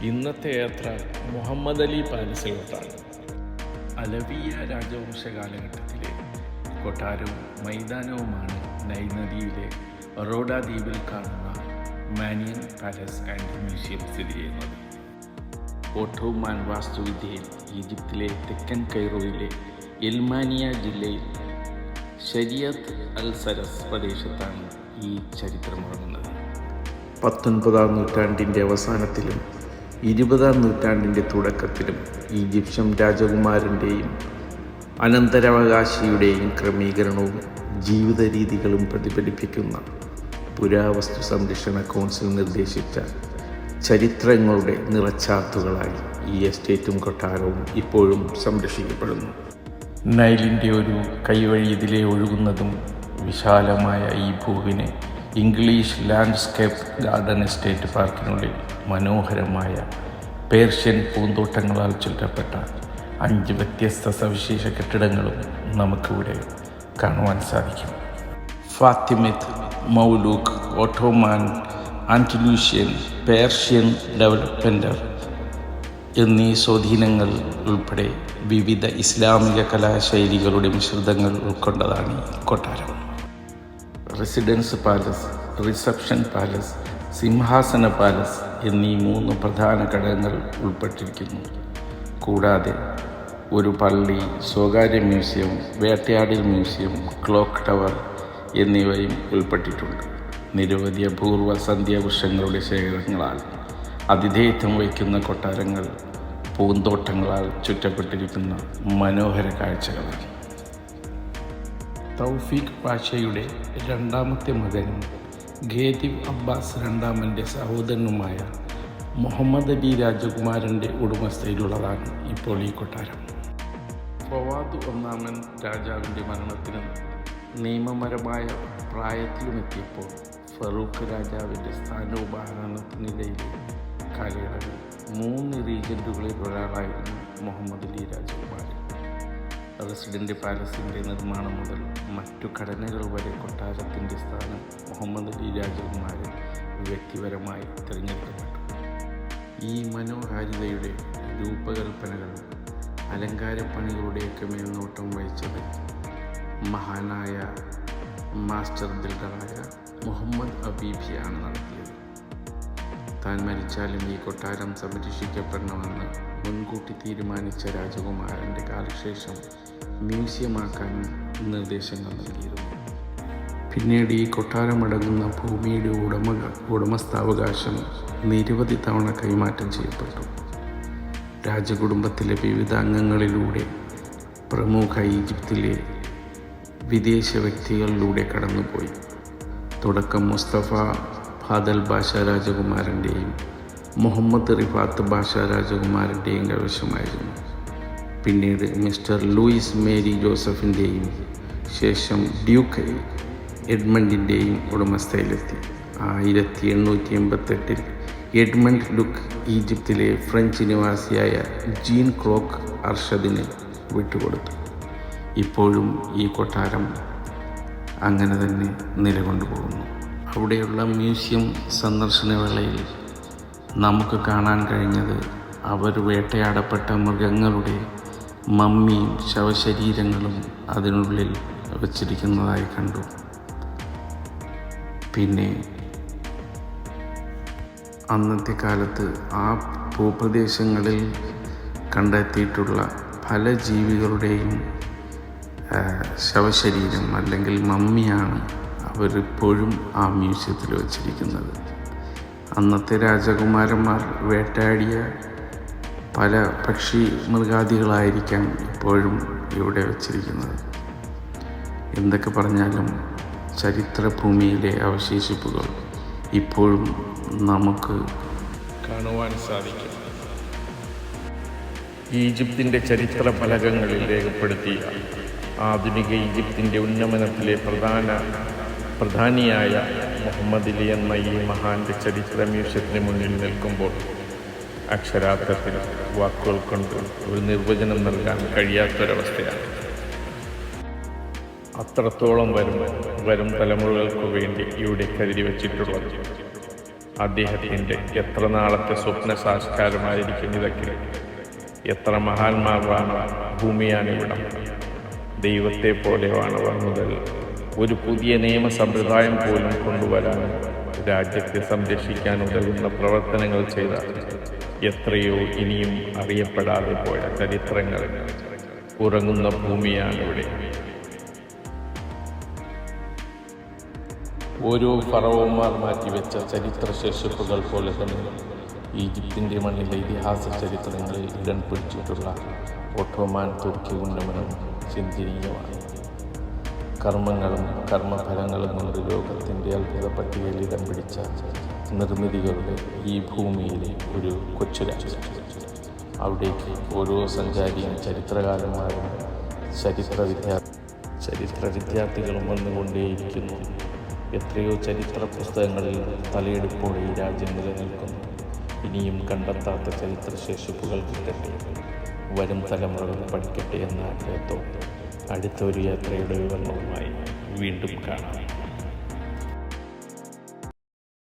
ഇന്നത്തെ യാത്ര മുഹമ്മദ് അലി പാലസിലോട്ടാണ്. അലവിയ രാജവംശ കാലഘട്ടത്തിലെ കൊട്ടാരവും മൈതാനവുമാണ് നൈൽ നദിയിലെ അറോഡ ദ്വീപിൽ കാണുന്ന മാനിയൻ പാലസ് ആൻഡ് മ്യൂസിയം സ്ഥിതി ചെയ്യുന്നത്. ഓട്ടോമാൻ വാസ്തുവിദ്യയിൽ ഈജിപ്തിലെ തെക്കൻ കൈറോയിലെ എൽമാനിയ ജില്ലയിൽ ശരിയത്ത് അൽ സരസ് പ്രദേശത്താണ് ഈ ചരിത്രമുറങ്ങുന്നത്. 19-ാം നൂറ്റാണ്ടിൻ്റെ അവസാനത്തിലും 20-ാം നൂറ്റാണ്ടിൻ്റെ തുടക്കത്തിലും ഈജിപ്ഷ്യൻ രാജകുമാരൻ്റെയും അനന്തരാവകാശിയുടെയും ക്രമീകരണവും ജീവിത രീതികളും പ്രതിഫലിപ്പിക്കുന്ന പുരാവസ്തു സംരക്ഷണ കൗൺസിൽ നിർദ്ദേശിച്ച ചരിത്രങ്ങളുടെ നിറച്ചാർത്തുകളായി ഈ എസ്റ്റേറ്റും കൊട്ടാരവും ഇപ്പോഴും സംരക്ഷിക്കപ്പെടുന്നു. നൈലിൻ്റെ ഒരു കൈവഴി ഇതിലെ ഒഴുകുന്നതും വിശാലമായ ഈ ഭൂവിനെ ഇംഗ്ലീഷ് ലാൻഡ്സ്കേപ്പ് ഗാർഡൻ എസ്റ്റേറ്റ് പാർക്കിനുള്ളിൽ മനോഹരമായ പേർഷ്യൻ പൂന്തോട്ടങ്ങളാൽ ചുറ്റപ്പെട്ട 5 വ്യത്യസ്ത സവിശേഷ കെട്ടിടങ്ങളും നമുക്കിവിടെ കാണുവാൻ സാധിക്കും. ഫാത്തിമിദ്, മൗലൂക്ക്, ഓട്ടോമാൻ, ആൻറ്റിലൂഷ്യൻ, പേർഷ്യൻ ഡെവലപ്മെൻ്റ് എന്നീ സ്വാധീനങ്ങൾ ഉൾപ്പെടെ വിവിധ ഇസ്ലാമിക കലാശൈലികളുടെ മിശ്രിതങ്ങൾ ഉൾക്കൊണ്ടതാണ് ഈ കൊട്ടാരം. റെസിഡൻസ് പാലസ്, റിസപ്ഷൻ പാലസ്, സിംഹാസന പാലസ് എന്നീ 3 പ്രധാന ഘടകങ്ങൾ ഉൾപ്പെട്ടിരിക്കുന്നു. കൂടാതെ ഒരു പള്ളി, സ്വകാര്യ മ്യൂസിയം, വേട്ടയാടൽ മ്യൂസിയം, ക്ലോക്ക് ടവർ എന്നിവയും ഉൾപ്പെട്ടിട്ടുണ്ട്. നിരവധി അപൂർവ സന്ധ്യാവൃക്ഷങ്ങളുടെ ശേഖരങ്ങളാൽ ആതിഥേയത്വം വഹിക്കുന്ന കൊട്ടാരങ്ങൾ പൂന്തോട്ടങ്ങളാൽ ചുറ്റപ്പെട്ടിരിക്കുന്ന മനോഹര കാഴ്ചകളാണ്. തൗഫീഖ് പാഷയുടെ 2ാമത്തെ മകനും ഖേതിവ് അബ്ബാസ് രണ്ടാമൻ്റെ സഹോദരനുമായ മുഹമ്മദ് അലി രാജകുമാരൻ്റെ ഉടമസ്ഥയിലുള്ളതാണ് ഇപ്പോൾ ഈ കൊട്ടാരം. ഫവാദ് 1-ാമൻ രാജാവിൻ്റെ മരണത്തിന് നിയമപരമായ പ്രായത്തിലുമെത്തിയപ്പോൾ ഫറൂഖ് രാജാവിൻ്റെ സ്ഥാനോപഹാരത്തിനിടയിലെ കാലയളവിൽ 3 റീജൻറ്റുകളിൽ ഒരാളായിരുന്നു മുഹമ്മദ് അലി രാജകുമാരൻ. റെസിഡൻ്റ് പാലസിൻ്റെ നിർമ്മാണം മുതൽ മറ്റു ഘടനകൾ വരെ കൊട്ടാരത്തിൻ്റെ സ്ഥാനം മുഹമ്മദ് അലി രാജകുമാരൻ വ്യക്തിപരമായി തിരഞ്ഞെടുക്കപ്പെട്ടു. ഈ മനോഹാരിതയുടെ രൂപകൽപ്പനകളും അലങ്കാരപ്പണികളുടെയൊക്കെ മേൽനോട്ടം വഹിച്ചത് മഹാനായ മാസ്റ്റർ ബിൽഡറായ മുഹമ്മദ് അബീബിയാണ് നടത്തിയത്. താൻ മരിച്ചാലും ഈ കൊട്ടാരം സംരക്ഷിക്കപ്പെടണമെന്ന് മുൻകൂട്ടി തീരുമാനിച്ച രാജകുമാരൻ്റെ കാലശേഷം മ്യൂസിയമാക്കാൻ നിർദ്ദേശങ്ങൾ നൽകിയിരുന്നു. പിന്നീട് ഈ കൊട്ടാരമടങ്ങുന്ന ഭൂമിയുടെ ഉടമസ്ഥാവകാശം നിരവധി തവണ കൈമാറ്റം ചെയ്യപ്പെട്ടു. രാജകുടുംബത്തിലെ വിവിധ അംഗങ്ങളിലൂടെ പ്രമുഖ ഈജിപ്തിലെ വിദേശ വ്യക്തികളിലൂടെ കടന്നുപോയി. തുടക്കം മുസ്തഫ ഫാദൽ ബാഷ രാജകുമാരൻ്റെയും മുഹമ്മദ് റിഫാത്ത് ബാഷ രാജകുമാരൻ്റെയും കൈവശമായിരുന്നു. പിന്നീട് മിസ്റ്റർ ലൂയിസ് മേരി ജോസഫിൻ്റെയും ശേഷം ഡ്യൂക്ക് എഡ്മണ്ടിൻ്റെയും ഉടമസ്ഥയിലെത്തി. 1888 എഡ്മണ്ട് ഡുക്ക് ഈജിപ്തിലെ ഫ്രഞ്ച് നിവാസിയായ ജീൻ ക്ലോക്ക് അർഷദിന് വിട്ടുകൊടുത്തു. ഇപ്പോഴും ഈ കൊട്ടാരം അങ്ങനെ തന്നെ നിലകൊണ്ടുപോകുന്നു. അവിടെയുള്ള മ്യൂസിയം സന്ദർശന വേളയിൽ നമുക്ക് കാണാൻ കഴിഞ്ഞത് അവർ വേട്ടയാടപ്പെട്ട മൃഗങ്ങളുടെ മമ്മിയും ശവശരീരങ്ങളും അതിനുള്ളിൽ വച്ചിരിക്കുന്നതായി കണ്ടു. പിന്നെ അന്നത്തെ കാലത്ത് ആ ഭൂപ്രദേശങ്ങളിൽ കണ്ടെത്തിയിട്ടുള്ള പല ജീവികളുടെയും ശവശരീരം അല്ലെങ്കിൽ മമ്മിയാണ് അവരിപ്പോഴും ആ മ്യൂസിയത്തിൽ വച്ചിരിക്കുന്നത്. അന്നത്തെ രാജകുമാരന്മാർ വേട്ടയാടിയ പല പക്ഷി മൃഗാദികളായിരിക്കാം ഇപ്പോഴും ഇവിടെ വച്ചിരിക്കുന്നത്. എന്തൊക്കെ പറഞ്ഞാലും ചരിത്രഭൂമിയിലെ അവശേഷിപ്പുകൾ ഇപ്പോഴും നമുക്ക് കാണുവാൻ സാധിക്കും. ഈജിപ്തിൻ്റെ ചരിത്ര ഫലകങ്ങളിൽ രേഖപ്പെടുത്തിയ ആധുനിക ഈജിപ്തിൻ്റെ ഉന്നമനത്തിലെ പ്രധാനിയായ മുഹമ്മദ് അലി എന്ന ഈ മഹാന്റെ ചരിത്ര മ്യൂസിയത്തിന് മുന്നിൽ നിൽക്കുമ്പോൾ അക്ഷരാർത്ഥത്തിൽ വാക്കുകൾ കൊണ്ട് ഒരു നിർവചനം നൽകാൻ കഴിയാത്തൊരവസ്ഥയാണ്. അത്രത്തോളം വരും തലമുറകൾക്ക് വേണ്ടി ഇവിടെ കരുതി വച്ചിട്ടുള്ളത്. അദ്ദേഹത്തിൻ്റെ എത്ര നാളത്തെ സ്വപ്ന സാക്ഷാത്കാരമായിരിക്കും ഇതൊക്കെ. എത്ര മഹാന്മാരാണ് ഭൂമിയാണിവിടം. ദൈവത്തെ പോലെയാണവർ മുതൽ ഒരു പുതിയ നിയമ സമ്പ്രദായം പോലും കൊണ്ടുവരാൻ, രാജ്യത്തെ സംരക്ഷിക്കാൻ ഉതകുന്ന പ്രവർത്തനങ്ങൾ ചെയ്ത എത്രയോ ഇനിയും അറിയപ്പെടാതെ പോയ ചരിത്രങ്ങൾ ഉറങ്ങുന്ന ഭൂമിയാണിവിടെ. ഓരോ ഫറവോന്മാർ മാറ്റിവെച്ച ചരിത്ര ശേഷിപ്പുകൾ പോലെ തന്നെ ഈജിപ്തിൻ്റെ മണ്ണിലെ ഇതിഹാസ ചരിത്രങ്ങളിൽ ഇടം പിടിച്ചിട്ടുള്ള ഒട്ടോമാൻ തുർക്കി ഉന്നമനം ചിന്തനീയമാണ്. കർമ്മങ്ങളും കർമ്മഫലങ്ങളും കൊണ്ട് ലോകത്തിൻ്റെ അത്ഭുത പട്ടികയിൽ ഇടം പിടിച്ച നിർമ്മിതികളുടെ ഈ ഭൂമിയിലെ ഒരു കൊച്ചു രാജ്യം. അവിടേക്ക് ഓരോ സഞ്ചാരിയും ചരിത്രകാരന്മാരും ചരിത്ര വിദ്യാർത്ഥികളും വന്നുകൊണ്ടേയിരിക്കുന്നു. എത്രയോ ചരിത്ര പുസ്തകങ്ങളിൽ തലയെടുപ്പോടെ ഈ രാജ്യം നിലനിൽക്കുന്നു. ഇനിയും കണ്ടെത്താത്ത ചരിത്ര ശേഷിപ്പുകൾ കിട്ടട്ടെ, വരും തലമുറകൾ പഠിക്കട്ടെ എന്ന ആഗ്രഹത്തോടെ അടുത്ത ഒരു യാത്രയുടെ വിവരണവുമായി വീണ്ടും കാണാം.